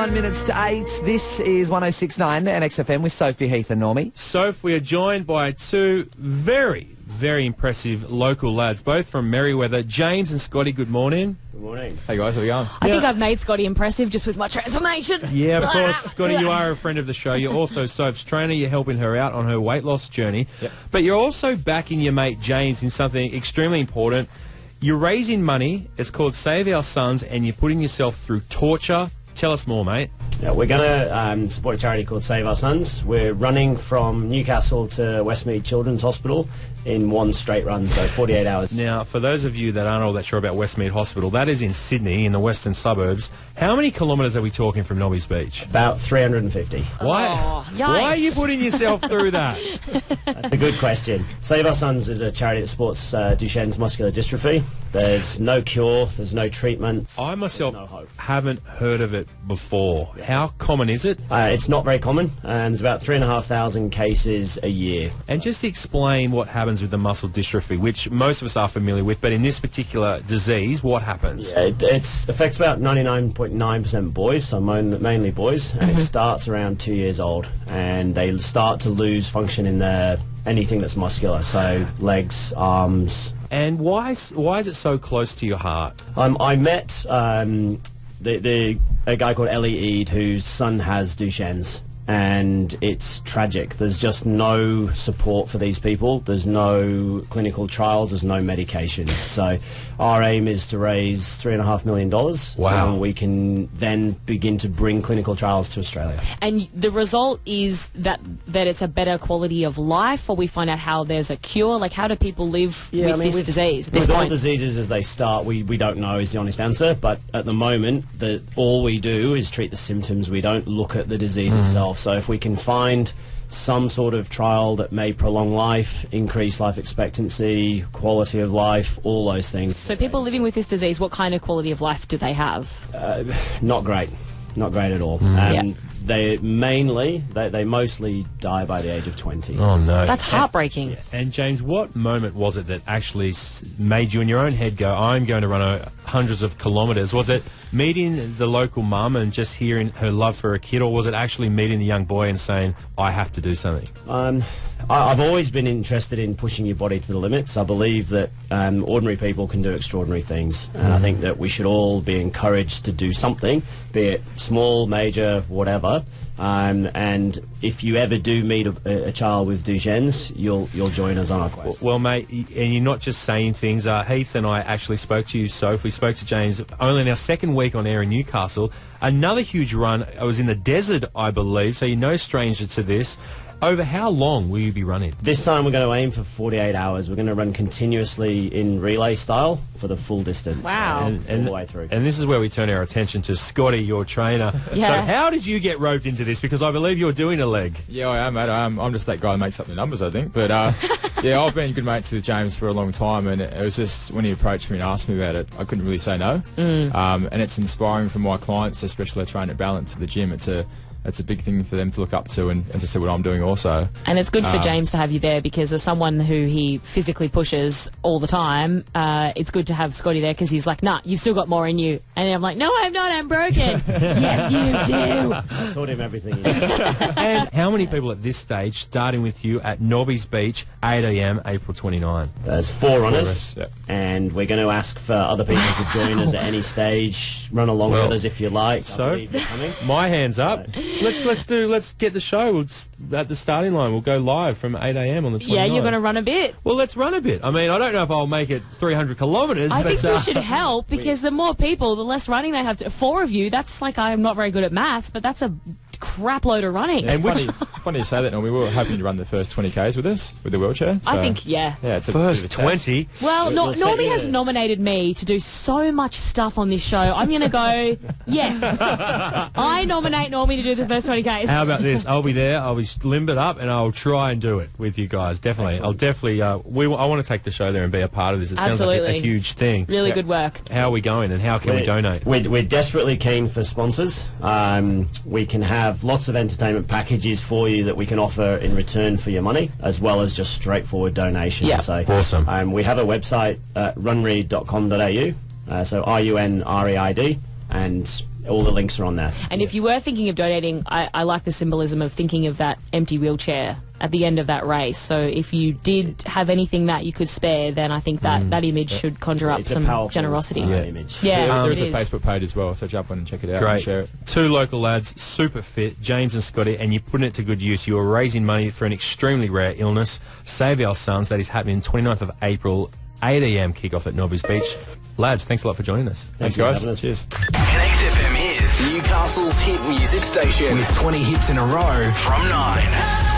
21 minutes to 8. This is 106.9 NXFM with Sophie, Heath and Normy. Soph, we are joined by two very impressive local lads, both from Merriweather. James and Scotty, good morning. Good morning. Hey guys, how are we going? I think I've made Scotty impressive just with my transformation. Yeah, of course. Scotty, you are a friend of the show. You're also Soph's trainer. You're helping her out on her weight loss journey. Yep. But you're also backing your mate James in something extremely important. You're raising money. It's called Save Our Sons, and you're putting yourself through torture. Tell us more, mate. Yeah, we're going to support a charity called Save Our Sons. We're running from Newcastle to Westmead Children's Hospital in one straight run, so 48 hours. Now, for those of you that aren't all that sure about Westmead Hospital, that is in Sydney, in the western suburbs. How many kilometres are we talking from Nobby's Beach? About 350. Why? Oh, Why are you yikes. putting yourself through that? That's a good question. Save Our Sons is a charity that supports Duchenne's muscular dystrophy. There's no cure, there's no treatment. I myself there's no hope. haven't heard of it before. How common is it? It's not very common, and there's about 3,500 cases a year. And just explain what happens with the muscle dystrophy, which most of us are familiar with, but in this particular disease, what happens? Yeah, it affects about 99.9% boys, so mainly boys, and it starts around 2 years old, and they start to lose function in anything that's muscular, so legs, arms. And why is it so close to your heart? I met a guy called Reid whose son has Duchenne's, and it's tragic. There's just no support for these people. There's no clinical trials. There's no medications. So our aim is to raise $3.5 million. Wow. And we can then begin to bring clinical trials to Australia. And the result is that it's a better quality of life, or we find out how there's a cure? Like, how do people live with this disease at this With all point? diseases as they start, we don't know is the honest answer. But at the moment, all we do is treat the symptoms. We don't look at the disease itself. So if we can find some sort of trial that may prolong life, increase life expectancy, quality of life, all those things. So people living with this disease, what kind of quality of life do they have? Not great. Not great at all. Yeah. They mostly die by the age of 20. Oh, no. That's heartbreaking. Yes. And James, what moment was it that actually made you in your own head go, I'm going to run hundreds of kilometres? Was it meeting the local mum and just hearing her love for a kid, or was it actually meeting the young boy and saying, I have to do something? I've always been interested in pushing your body to the limits. I believe that ordinary people can do extraordinary things, and I think that we should all be encouraged to do something, be it small, major, whatever. And if you ever do meet a child with Duchenne's, you'll join us on our quest. Well, mate, and you're not just saying things. Heath and I actually spoke to you, Soph. We spoke to James only in our second week on air in Newcastle. Another huge run. I was in the desert, I believe, so you're no stranger to this. Over how long will you be running? This time we're going to aim for 48 hours. We're going to run continuously in relay style for the full distance. Wow. All the way through. And this is where we turn our attention to Scotty, your trainer. Yeah. So how did you get roped into this? Because I believe you're doing a leg. Yeah, I am, mate. I'm just that guy that makes up the numbers, I think. But yeah, I've been good mates with James for a long time, and it was just when he approached me and asked me about it, I couldn't really say no. And it's inspiring for my clients, especially I train at Balance at the gym. It's a big thing for them to look up to and to see what I'm doing also. And it's good for James to have you there, because as someone who he physically pushes all the time, it's good to have Scotty there, because he's like, nah, you've still got more in you. And I'm like, no, I'm not, I'm broken. Yes, you do. I taught him everything he knew. And how many people at this stage, starting with you at Nobby's Beach, 8 a.m, April 29? There's 4 runners, Yep. and we're going to ask for other people to join us at any stage. Run along with us if you like. So- I believe you're coming. My hand's up. Let's get the show at the starting line. We'll go live from 8 a.m. on the 29th. Yeah, you're going to run a bit. Well, let's run a bit. I mean, I don't know if I'll make it 300 kilometres, I but think you should help, because the more people, the less running they have to. 4 of you, that's like, I'm not very good at maths, but that's a crap load of running. And funny you say that, Normy. We were hoping to run the first 20Ks with us, with the wheelchair. So, I think, yeah. it's a first bit of a test. 20. Well, We'll set Normy you has a- nominated me to do so much stuff on this show. I'm going to go, yes. I nominate Normy to do the first 20Ks. How about this? I'll be there. I'll be limbered up, and I'll try and do it with you guys. Definitely. Excellent. I'll definitely. I want to take the show there and be a part of this. It sounds like a Absolutely. huge thing. Really Yeah. good work. How are we going, and how can we donate? We're desperately keen for sponsors. We can have lots of entertainment packages for you that we can offer in return for your money, as well as just straightforward donations. Yeah. So, Awesome. we have a website at runreid.com.au, so RUNREID, and all the links are on there. And if you were thinking of donating, I like the symbolism of thinking of that empty wheelchair at the end of that race. So if you did have anything that you could spare, then I think that image should conjure up It's a some powerful, generosity. image. Yeah, There is it a Facebook page as well, so jump on and check it out and Great. share it. Two local lads, super fit, James and Scotty, and you're putting it to good use. You are raising money for an extremely rare illness. Save Our Sons. That is happening 29th of April, 8 a.m. kick-off at Norby's Beach. Lads, thanks a lot for joining us. Thanks, you for guys. having us. Cheers. NXFM is Newcastle's hit music station with 20 hits in a row from 9.